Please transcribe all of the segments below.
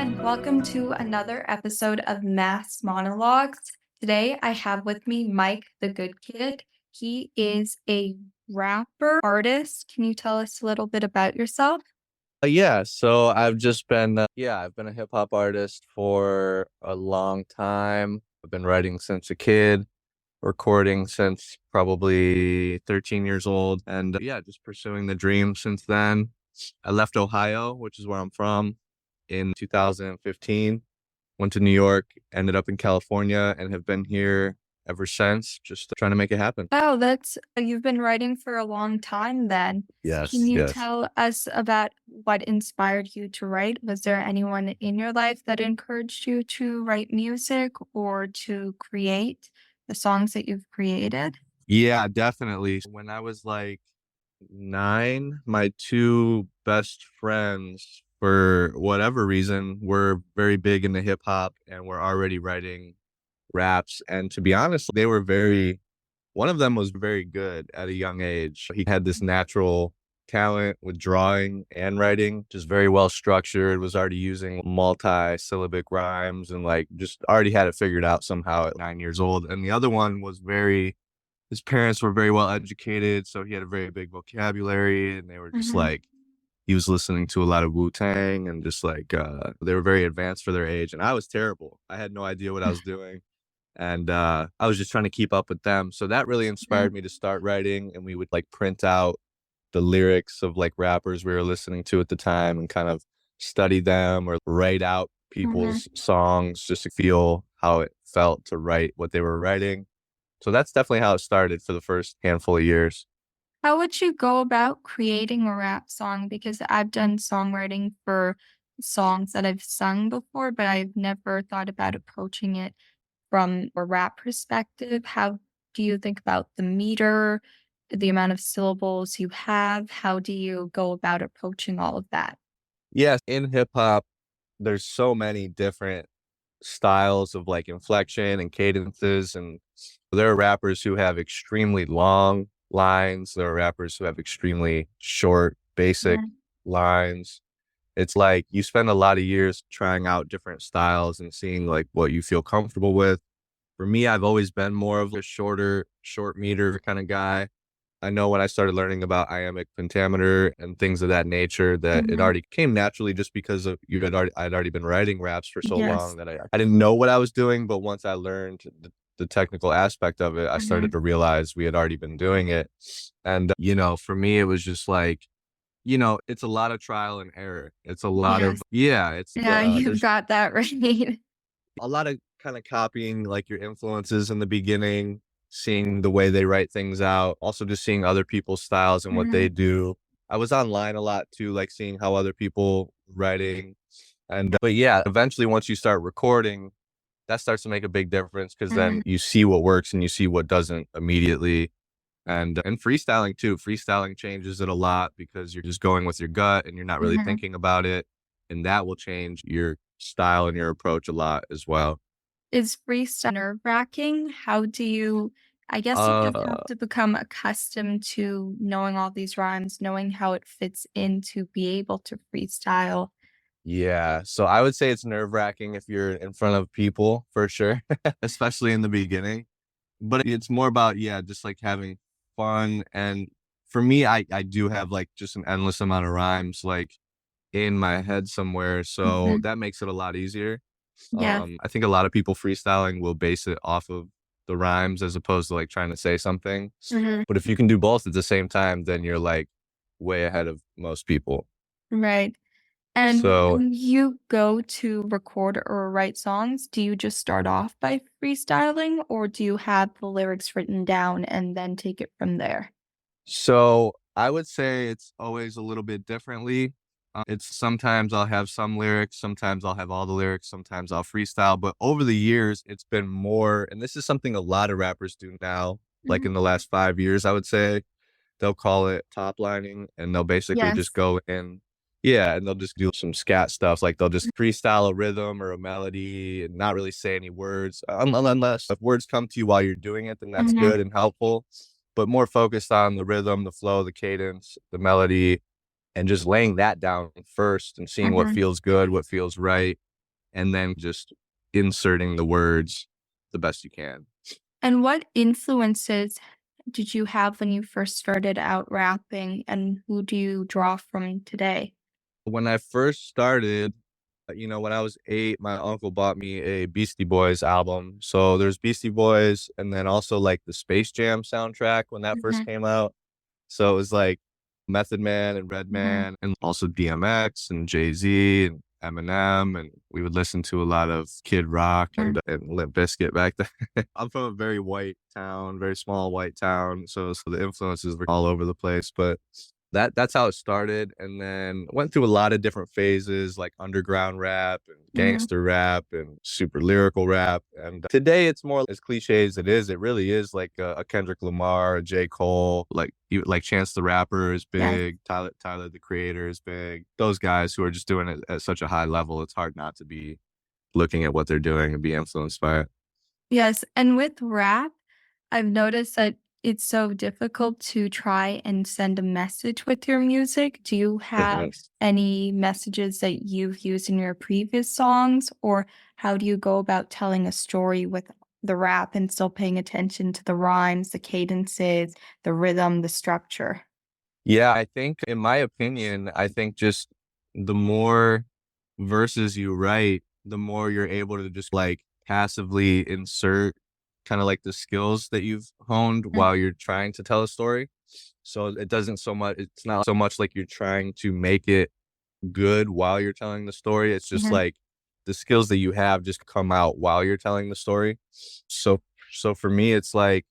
and welcome to another episode of Masked Monologues. Today I have with me Mike the Good Kid. He is a rapper, artist. Can you tell us a little bit about yourself? Yeah, so I've been a hip hop artist for a long time. I've been writing since a kid, recording since probably 13 years old, and yeah, just pursuing the dream since then. I left Ohio, which is where I'm from, in 2015, went to New York, ended up in California, and have been here ever since, just trying to make it happen. Oh, that's you've been writing for a long time then. Can Yes, you yes. tell us about what inspired you to write? Was there anyone in your life that encouraged you to write music or to create the songs that you've created? Yeah, definitely. When I was like 9, my 2 best friends, for whatever reason, were very big into hip hop and were already writing raps. And to be honest, one of them was very good at a young age. He had this natural talent with drawing and writing, just very well structured, was already using multi-syllabic rhymes and like just already had it figured out somehow at 9 years old. And the other one was his parents were very well educated, so he had a very big vocabulary, and they were just Mhm. like he was listening to a lot of Wu-Tang and just like they were very advanced for their age, and I was terrible. I had no idea what I was doing, and I was just trying to keep up with them. So that really inspired me to start writing, and we would like print out the lyrics of like rappers we were listening to at the time and kind of study them or write out Mhm. people's songs just to feel how it felt to write what they were writing. So that's definitely how it started for the first handful of years. How would you go about creating a rap song? Because I've done songwriting for songs that I've sung before, but I've never thought about approaching it from a rap perspective. How do you think about the meter, the amount of syllables you have? How do you go about approaching all of that? Yes, in hip hop, there's so many different styles of like inflection and cadences. And there are rappers who have extremely long lines. There are rappers who have extremely short, basic Mhm. lines. It's like you spend a lot of years trying out different styles and seeing like what you feel comfortable with. For me, I've always been more of a short meter kind of guy. I know when I started learning about iambic pentameter and things of that nature that it Mhm. already came naturally just because of I'd already been writing raps for so Yes. long that I didn't know what I was doing, but once I learned the technical aspect of it, I started Mhm. to realize we had already been doing it. And for me it was just like, it's a lot of trial and error. It's a lot of Yes. yeah, it's Yeah, you've there's got that right. a lot of kind of copying like your influences in the beginning, seeing the way they write things out, also just seeing other people's styles and what they Mhm. do. I was online a lot too, like seeing how other people writing. And but yeah, eventually once you start recording, that starts to make a big difference because then Mhm. you see what works and you see what doesn't immediately. And freestyling too. Freestyling changes it a lot because you're just going with your gut and you're not really Mhm. thinking about it. And that will change your style and your approach a lot as well. Is freestyle nerve-wracking? How do you I guess you just have Uh, to become accustomed to knowing all these rhymes, knowing how it fits in to be able to freestyle. yeah. So I would say it's nerve-wracking if you're in front of people for sure, especially in the beginning. But it's more about, yeah, just like having fun. And for me, I do have like just an endless amount of rhymes like in my head somewhere. So Mhm. that makes it a lot easier. Yes. I think a lot of people freestyling will base it off of the rhymes as opposed to like trying to say something. Mhm. But if you can do both at the same time, then you're like way ahead of most people. Right. And So when you go to record or write songs, do you just start off by freestyling or do you have the lyrics written down and then take it from there? So I would say it's always a little bit differently. It's sometimes I'll have some lyrics, sometimes I'll have all the lyrics, sometimes I'll freestyle. But over the years, it's been more, and this is something a lot of rappers do now, like Mhm. in the last 5 years, I would say. They'll call it top lining and they'll basically just Yes. go in. Yeah, and they'll just do some scat stuff. Like they'll just freestyle a rhythm or a melody and not really say any words. Unless if words come to you while you're doing it, then that's Mhm. good and helpful. But more focused on the rhythm, the flow, the cadence, the melody, and just laying that down first and seeing what Mhm. feels good, what feels right. and then just inserting the words the best you can. And what influences did you have when you first started out rapping, and who do you draw from today? When I first started, when I was 8, my uncle bought me a Beastie Boys album. So there's Beastie Boys and then also like the Space Jam soundtrack when that first Mhm, came out. So it was like Method Man and mhm, Redman and also DMX and Jay-Z and Eminem, and we would listen to a lot of Kid Rock mhm, and Limp Bizkit back then. I'm from a very white town, very small white town, so the influences were all over the place, but that's how it started, and then went through a lot of different phases, like underground rap and mhm. gangster rap and super lyrical rap, and today it's more as cliche as it is, it really is like a Kendrick Lamar, a J. Cole, like Chance the Rapper is Yes. big, Tyler, the Creator is big. Those guys who are just doing it at such a high level, it's hard not to be looking at what they're doing and be influenced by it. Yes, and with rap, I've noticed that it's so difficult to try and send a message with your music. Do you It have is. any messages that you've used in your previous songs, or how do you go about telling a story with the rap and still paying attention to the rhymes, the cadences, the rhythm, the structure? Yeah, I think in my opinion, I think just the more verses you write, the more you're able to just like passively insert kind of like the skills that you've honed Mm, while you're trying to tell a story. So it doesn't so much, it's not so much like you're trying to make it good while you're telling the story. It's just mhm, like the skills that you have just come out while you're telling the story. So so for me, it's like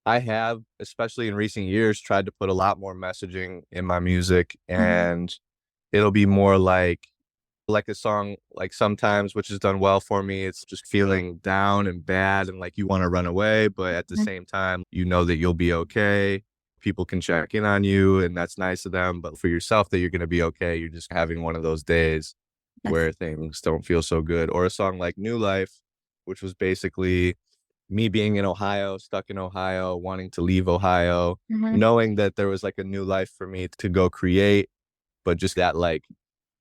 I have, especially in recent years, tried to put a lot more messaging in my music, mhm, and it'll be more like a song like sometimes which has done well for me, it's just feeling down and bad and like you wanna run away, but at the mhm. same time, you know that you'll be okay. People can check in on you, and that's nice of them, but for yourself that you're gonna be okay, you're just having one of those days Yes. where things don't feel so good. Or a song like New Life, which was basically me being in Ohio, stuck in Ohio, wanting to leave Ohio, Mhm. knowing that there was like a new life for me to go create, but just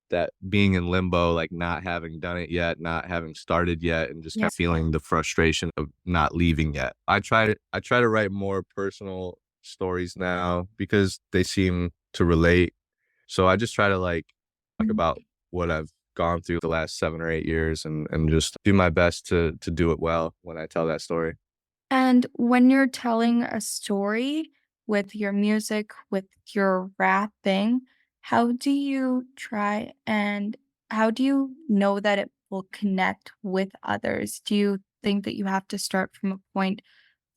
that being in limbo, like not having done it yet, not having started yet, and just kind Yeah. of feeling the frustration of not leaving yet. I try to write more personal stories now because they seem to relate. So I just try to like talk Mhm. about what I've gone through the last 7 or 8 years and just do my best to do it well when I tell that story. And when you're telling a story with your music, with your rapping, how do you try and how do you know that it will connect with others? Do you think that you have to start from a point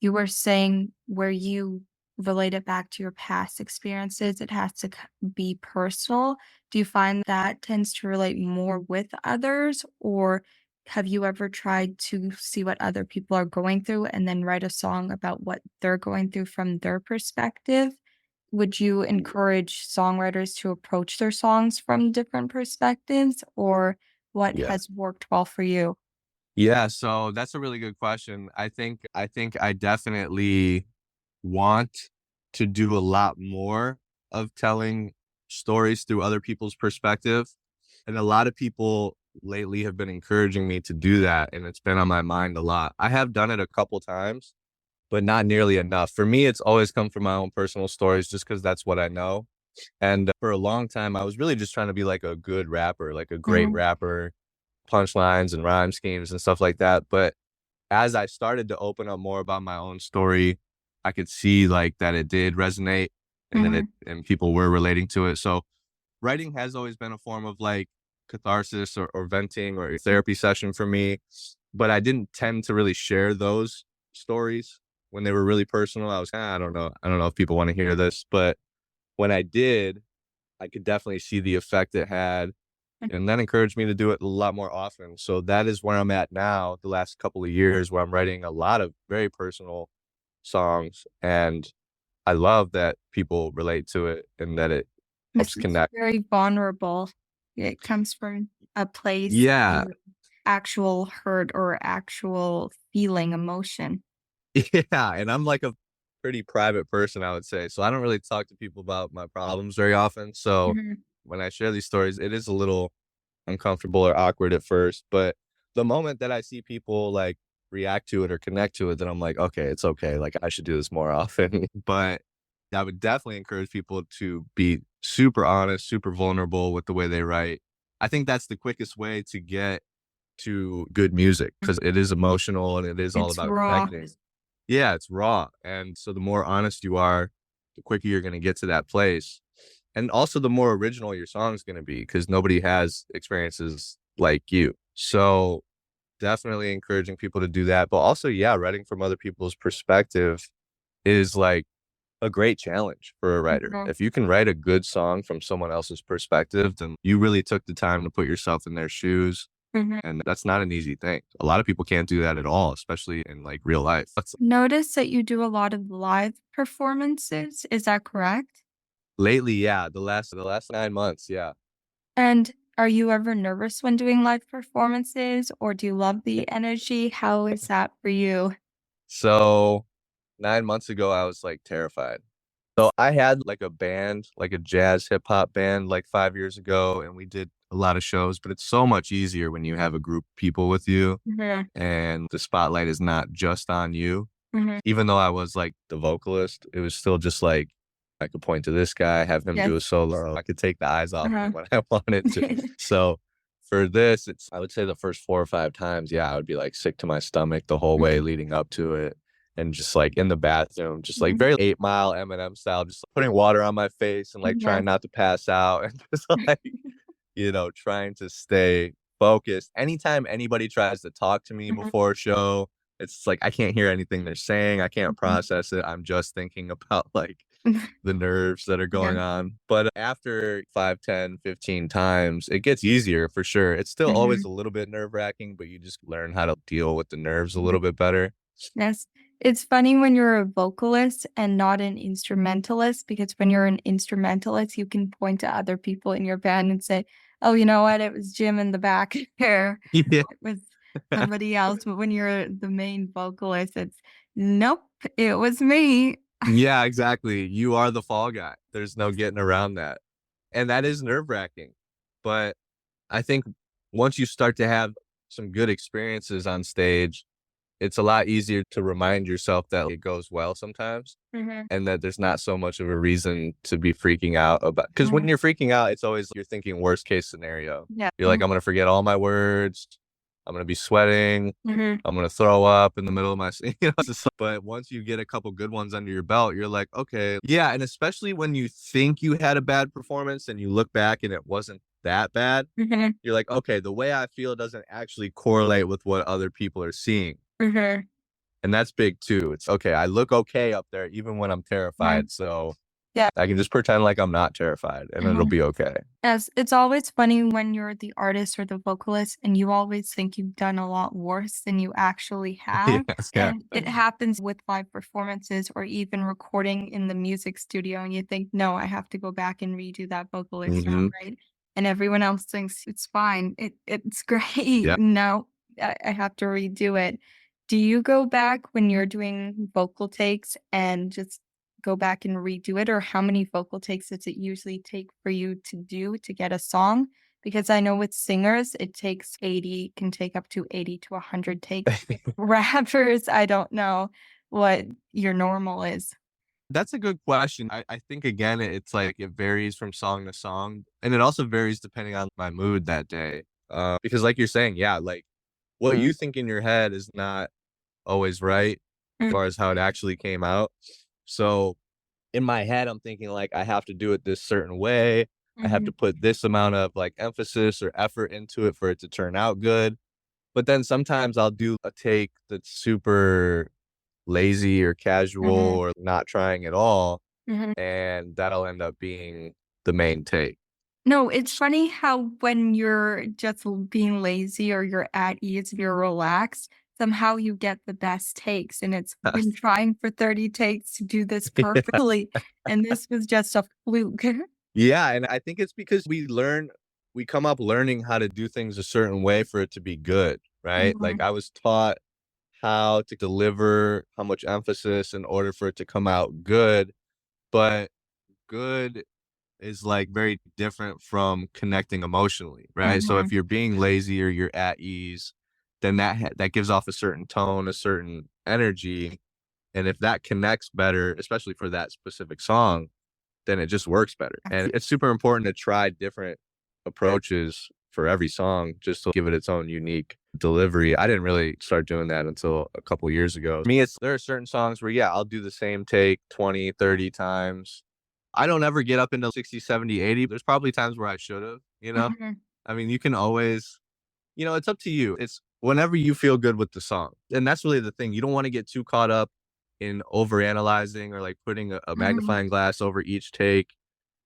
you were saying where you relate it back to your past experiences, it has to be personal. Do you find that tends to relate more with others, or have you ever tried to see what other people are going through and then write a song about what they're going through from their perspective? Would you encourage songwriters to approach their songs from different perspectives, or what Yeah. has worked well for you? Yeah, so that's a really good question. I think I definitely want to do a lot more of telling stories through other people's perspective. And a lot of people lately have been encouraging me to do that, and it's been on my mind a lot. I have done it a couple times, but not nearly enough. For me, it's always come from my own personal stories just because that's what I know. And for a long time, I was really just trying to be like a good rapper, like a great Mhm, rapper, punchlines and rhyme schemes and stuff like that. But as I started to open up more about my own story, I could see like that it did resonate and then it mhm, and people were relating to it. So writing has always been a form of like catharsis or venting or a therapy session for me. But I didn't tend to really share those stories when they were really personal. I was I don't know. I don't know if people want to hear this, but when I did, I could definitely see the effect it had and that encouraged me to do it a lot more often. So that is where I'm at now, the last couple of years, where I'm writing a lot of very personal songs. And I love that people relate to it and that it helps This is connect. very vulnerable. It comes from a place Yeah. of actual hurt or actual feeling emotion. Yeah. And I'm like a pretty private person, I would say. So I don't really talk to people about my problems very often. So Mhm. when I share these stories, it is a little uncomfortable or awkward at first, but The moment that I see people, like, react to it or connect to it, then I'm like, "Okay, it's okay, like, I should do this more often." But I would definitely encourage people to be super honest, super vulnerable with the way they write. I think that's the quickest way to get to good music because it is emotional and it is all It's about raw. connecting. Yeah, it's raw, and so the more honest you are, the quicker you're gonna get to that place, and also the more original your song's gonna be because nobody has experiences like you. So, definitely encouraging people to do that, but also, yeah, writing from other people's perspective is, like, a great challenge for a writer. Mhm, If you can write a good song from someone else's perspective, then you really took the time to put yourself in their shoes, mhm. and that's not an easy thing. A lot of people can't do that at all, especially in, like, real life. That's Notice that you do a lot of live performances, is that correct? lately, yeah, the last 9 months, yeah. And are you ever nervous when doing live performances, or do you love the energy? How is that for you? So, 9 months ago, I was, like, terrified. So, I had, like, a band, like a jazz hip hop band, like, 5 years ago, and we did a lot of shows, but it's so much easier when you have a group of people with you, Mhm, and the spotlight is not just on you. mhm. Even though I was, like, the vocalist, it was still just, like, I could point to this guy, have him Yes. do a solo. I could take the eyes off him Uh-huh. when I wanted to. So, for this, it's I would say the first 4 or 5 times, yeah, I would be, like, sick to my stomach the whole way Mhm, leading up to it, and just, like, in the bathroom, just, like, mhm. very 8 Mile Eminem style, just putting water on my face and, like, trying Yes. not to pass out and just, like, trying to stay focused. Anytime anybody tries to talk to me Mhm, before a show, it's like I can't hear anything they're saying. I can't mhm. process it. I'm just thinking about like Mhm. the nerves that are Yeah. going on. But after 5, 10, 15 times, it gets easier for sure. It's still always Mhm, a little bit nerve wracking, but you just learn how to deal with the nerves a mhm. little bit better. Yes. It's funny when you're a vocalist and not an instrumentalist, because when you're an instrumentalist, you can point to other people in your band and say, "Oh, you know what? It was Jim in the back there. Yeah. It was somebody else." But when you're the main vocalist, it's, "Nope, it was me." Yeah, exactly. You are the fall guy. There's no getting around that. And that is nerve wracking. But I think once you start to have some good experiences on stage, it's a lot easier to remind yourself that it goes well sometimes Mhm, and that there's not so much of a reason to be freaking out about because when mhm. you're freaking out, it's always you're thinking worst case scenario. Yeah. You're like, I'm gonna forget all my words, I'm gonna be sweating, Mhm, I'm gonna throw up in the middle of my it's just but once you get a couple good ones under your belt, you're like, okay. Yeah, and especially when you think you had a bad performance and you look back and it wasn't that bad, mhm, you're like, "Okay, the way I feel doesn't actually correlate with what other people are seeing." mhm. And that's big too. It's, "Okay, I look okay up there even when I'm Mhm. terrified, so Yeah. I can just pretend like I'm not terrified, and it'll Mhm. be okay." Yes, it's always funny when you're the artist or the vocalist and you always think you've done a lot worse than you actually have. Yes, yeah. And it happens with live performances or even recording in the music studio. And you think, no, I have to go back and redo that vocalist sound, Mhm. right? And everyone else thinks it's fine. It's great. Yeah. No, I have to redo it. Do you go back when you're doing vocal takes and just go back and redo it, or how many vocal takes does it usually take for you to do to get a song? Because I know with singers, it takes 80, can take up to 80 to 100 takes. Rappers, I don't know what your normal is. That's a good question. I think again, it's like it varies from song to song, and it also varies depending on my mood that day. Because like you're saying, yeah, like, what you think in your head is not always right as Mm, far as how it actually came out. So in my head, I'm thinking like I have to do it this certain way. I have to mhm, put this amount of like emphasis or effort into it for it to turn out good. But then sometimes I'll do a take that's super lazy or casual mhm, or not trying at all, mhm. and that'll end up being the main take. No, it's funny how when you're just being lazy or you're at ease, you're relaxed, somehow you get the best takes. And it's been trying for 30 takes to do this Yeah. perfectly. And this was just a fluke. Yeah, and I think it's because we come up learning how to do things a certain way for it to be good, right? Like, Mhm, I was taught how to deliver, how much emphasis in order for it to come out good, but good is, like, very different from connecting emotionally, right? So if mhm, you're being lazy or you're at ease, then that gives off a certain tone, a certain energy, and if that connects better, especially for that specific song, then it just works better. And it's super important to try different approaches for every song just to give it its own unique delivery. I didn't really start doing that until a couple years ago. For me, it's there are certain songs where, yeah, I'll do the same take 20, 30 times. I don't ever get up into 60, 70, 80. There's probably times where I should have, you know? Mhm, I mean, you can always, it's up to you. It's whenever you feel good with the song. And that's really the thing. You don't want to get too caught up in overanalyzing or like putting a mhm, magnifying glass over each take.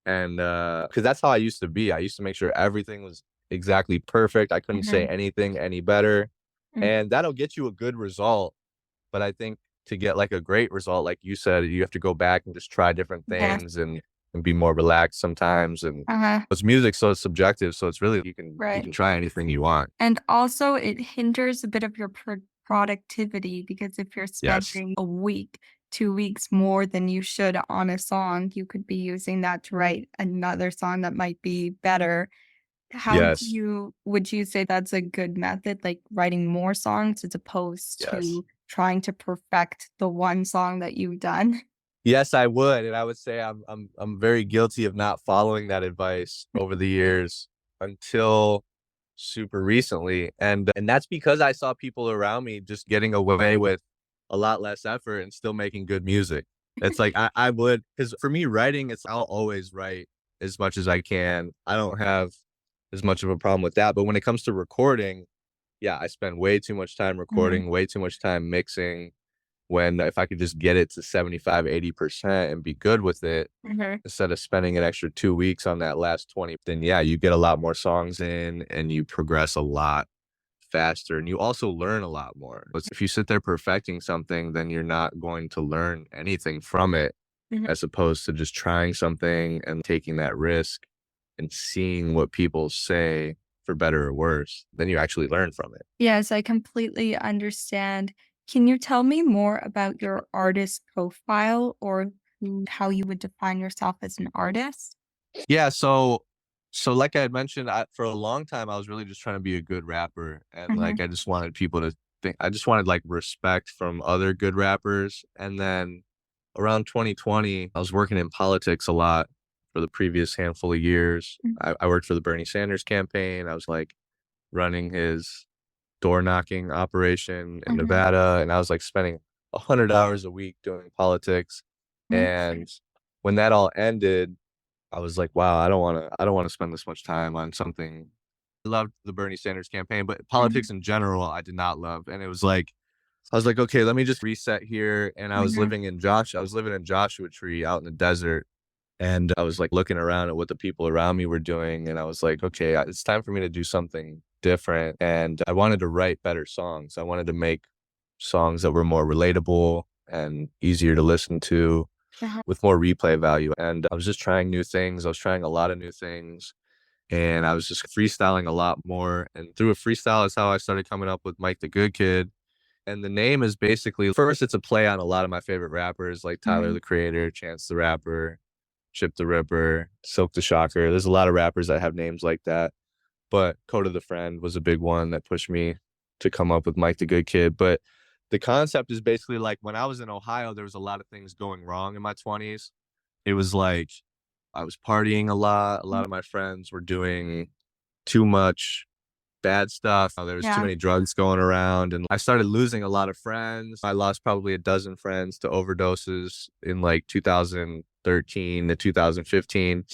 And because that's how I used to be. I used to make sure everything was exactly perfect. I couldn't say mhm, anything any better. mhm. And that'll get you a good result. But I think to get like a great result, like you said, you have to go back and just try different Yes. things and be more relaxed sometimes. And Uh-huh. it's music, so it's subjective. So it's really you Right. can try anything you want. And also it hinders a bit of your productivity because if you're Yes. spending a week, 2 weeks more than you should on a song, you could be using that to write another song that might be better. How do Yes. you would you say that's a good method, like writing more songs as opposed Yes. to trying to perfect the one song that you've done? Yes, I would, and I would say I'm very guilty of not following that advice over the years until super recently, and that's because I saw people around me just getting away with a lot less effort and still making good music. It's like I would, because for me, writing, it's I'll always write as much as I can. I don't have as much of a problem with that, but when it comes to recording, yeah, I spend way too much time Mhm, recording, way too much time mixing, when if I could just get it to 75, 80% and be good with it, mhm. instead of spending an extra 2 weeks on that last 20, then yeah, you get a lot more songs in and you progress a lot faster and you also learn a lot more. But if you sit there perfecting something, then you're not going to learn anything from it Mhm. as opposed to just trying something and taking that risk and seeing what people say for better or worse. Then you actually learn from it. Yes, I completely understand. Can you tell me more about your artist profile or how you would define yourself as an artist? Yeah, so like I had mentioned, for a long time I was really just trying to be a good rapper, and Mhm, like I just wanted people to think I just wanted like respect from other good rappers. And then around 2020, I was working in politics a lot for the previous handful of years. mm, I worked for the Bernie Sanders campaign. I was like running his door knocking operation in mhm, Nevada, and I was like spending 100 hours a week doing politics. mhm, And when that all ended, I was like, "Wow, I don't wanna spend this much time on something." I loved the Bernie Sanders campaign, but mhm, politics in general, I did not love, and it was like I was like, "Okay, let me just reset here," and mhm. I was living in Joshua Tree out in the desert, and I was, like, looking around at what the people around me were doing, and I was like, "Okay, it's time for me to do something different," and I wanted to write better songs. I wanted to make songs that were more relatable and easier to listen to Uh-huh. with more replay value. And I was just trying new things. I was trying a lot of new things and I was just freestyling a lot more. And through a freestyle is how I started coming up with Mike the Good Kid. And the name is basically first, it's a play on a lot of my favorite rappers like Tyler Mhm, the Creator, Chance the Rapper, Chip the Ripper, Silk the Shocker. There's a lot of rappers that have names like that. But Coda the Friend was a big one that pushed me to come up with Mike the Good Kid. But the concept is basically like when I was in Ohio, there was a lot of things going wrong in my 20s. It was like I was partying a lot. A lot mm, of my friends were doing too much bad stuff. There was too yeah, many drugs going around, and I started losing a lot of friends. I lost probably a dozen friends to overdoses in like 2013 to 2015.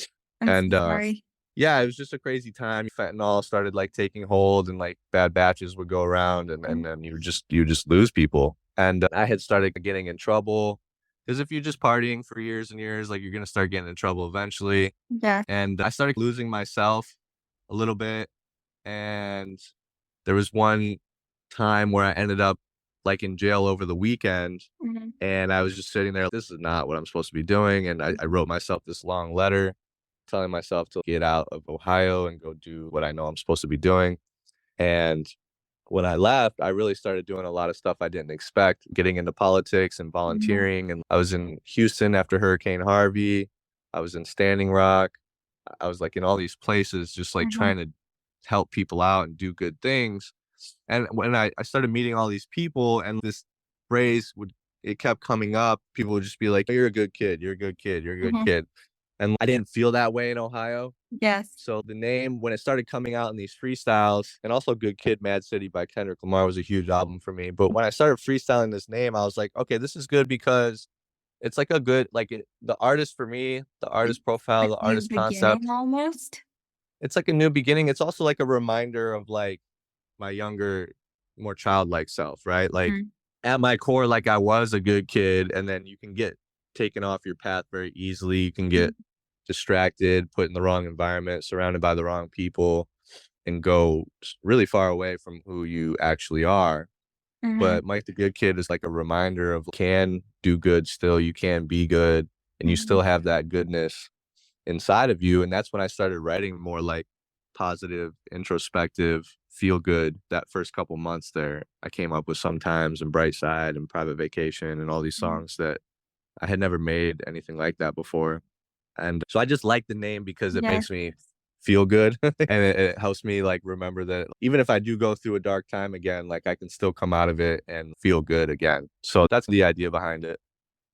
I'm so And sorry. yeah, it was just a crazy time. Fentanyl started like taking hold, and like bad batches would go around, and Mm, then you just lose people. And I had started getting in trouble because if you're just partying for years and years, like you're gonna start getting in trouble eventually. yeah, And I started losing myself a little bit. And there was one time where I ended up like in jail over the weekend, mhm, and I was just sitting there. This is not what I'm supposed to be doing. And I wrote myself this long letter telling myself to get out of Ohio and go do what I know I'm supposed to be doing. And when I left, I really started doing a lot of stuff I didn't expect, getting into politics and mhm, volunteering. And I was in Houston after Hurricane Harvey. I was in Standing Rock. I was like in all these places, just like mhm, trying to help people out and do good things. And when I started meeting all these people and this phrase would it kept coming up, people would just be like, "You're a good kid. You're a good kid. You're a good Mhm. kid." And I didn't feel that way in Ohio. Yes. So the name, when it started coming out in these freestyles, and also Good Kid, Mad City by Kendrick Lamar was a huge album for me. But when I started freestyling this name, I was like, okay, this is good because it's like a good, the artist for me, the Like artist profile, a the new artist beginning concept. almost? It's like a new beginning. It's also like a reminder of like my younger, more childlike self, right? Like Mhm, at my core, like I was a good kid, and then you can get taken off your path very easily. You can mhm, get distracted, put in the wrong environment, surrounded by the wrong people, and go really far away from who you actually are. mhm, But Mike the Good Kid is like a reminder of can do good still, you can be good, and you mhm. still have that goodness inside of you. And that's when I started writing more like positive, introspective, feel good. That first couple months there, I came up with Sometimes and Bright Side and Private Vacation and all these Mhm. songs that I had never made anything like that before. And so I just like the name because it Yes. makes me feel good and it helps me like remember that even if I do go through a dark time again, like I can still come out of it and feel good again. So that's the idea behind it.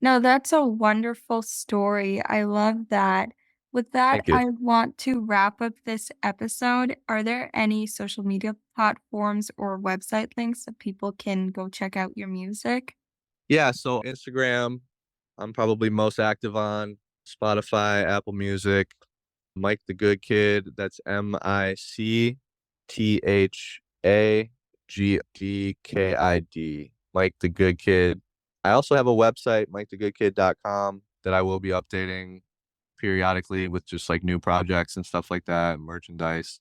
No, that's a wonderful story. I love that. With that, Thank you. I want to wrap up this episode. Are there any social media platforms or website links that people can go check out your music? Yeah, so Instagram, I'm probably most active on, Spotify, Apple Music, Mike the Good Kid, that's MicThagGdKid, Mike the Good Kid. I also have a website, MikeTheGoodKid.com, that I will be updating periodically with just like new projects and stuff like that, merchandise.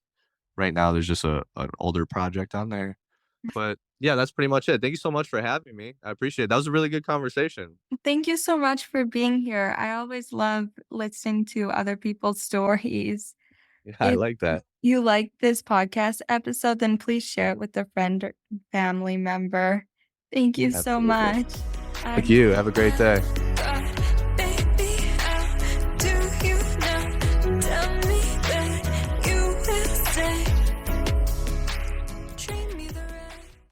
Right now, there's just an older project on there. But yeah, that's pretty much it. Thank you so much for having me. I appreciate it. That was a really good conversation. Thank you so much for being here. I always love listening to other people's stories. Yeah, I If like that. you like this podcast episode, then please share it with a friend or family member. Thank you so Absolutely. much. Thank Bye. you. Have a great day.